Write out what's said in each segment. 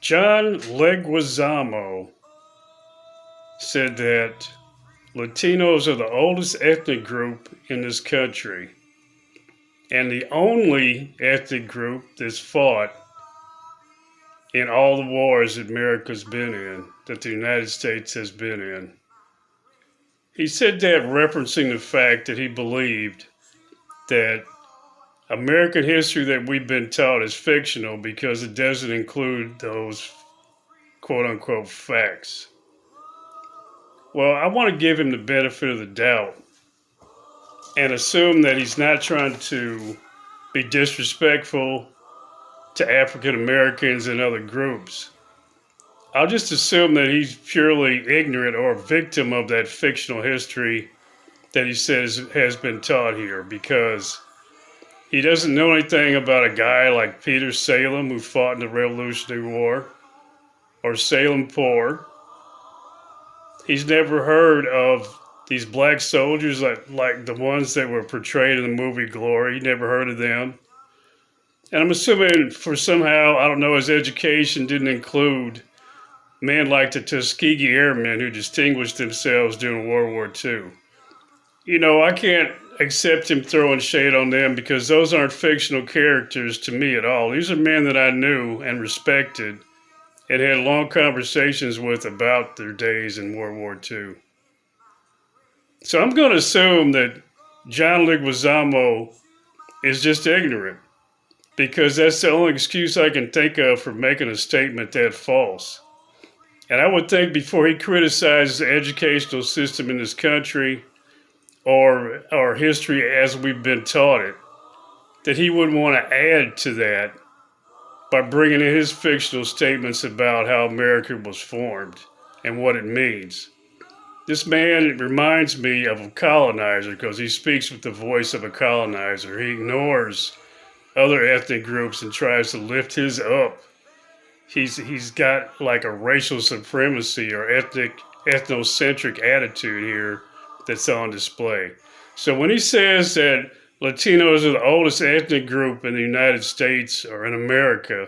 John Leguizamo said that Latinos are the oldest ethnic group in this country and the only ethnic group that's fought in all the wars that America's been in, that the United States has been in. He said that referencing the fact that he believed that American history that we've been taught is fictional because it doesn't include those quote unquote facts. Well, I want to give him the benefit of the doubt and assume that he's not trying to be disrespectful to African Americans and other groups. I'll just assume that he's purely ignorant or a victim of that fictional history that he says has been taught here because he doesn't know anything about a guy like Peter Salem who fought in the Revolutionary War or Salem Poor. He's never heard of these black soldiers like the ones that were portrayed in the movie Glory. He never heard of them. And I'm assuming for somehow, I don't know, his education didn't include men like the Tuskegee Airmen who distinguished themselves during World War II. You know, I can't accept him throwing shade on them because those aren't fictional characters to me at all. These are men that I knew and respected and had long conversations with about their days in World War II. So I'm going to assume that John Leguizamo is just ignorant because that's the only excuse I can think of for making a statement that false. And I would think before he criticizes the educational system in this country or our history as we've been taught it, that he would want to add to that by bringing in his fictional statements about how America was formed and what it means. This man reminds me of a colonizer because he speaks with the voice of a colonizer. He ignores other ethnic groups and tries to lift his up. He's got like a racial supremacy or ethnocentric attitude here that's on display. So when he says that Latinos are the oldest ethnic group in the United States or in America,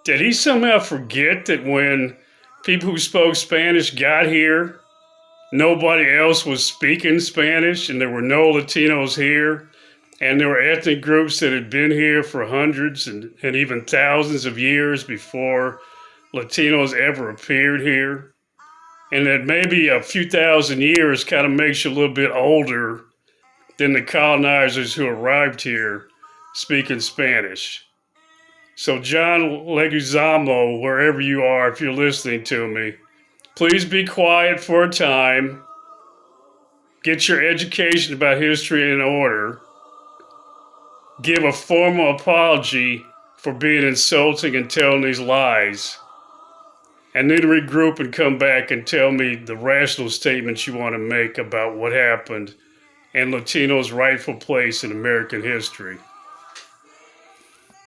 did he somehow forget that when people who spoke Spanish got here, nobody else was speaking Spanish and there were no Latinos here? And there were ethnic groups that had been here for hundreds and even thousands of years before Latinos ever appeared here. And that maybe a few thousand years kind of makes you a little bit older than the colonizers who arrived here speaking Spanish. So John Leguizamo, wherever you are, if you're listening to me, please be quiet for a time. Get your education about history in order. Give a formal apology for being insulting and telling these lies. And then regroup and come back and tell me the rational statements you want to make about what happened and Latinos' rightful place in American history.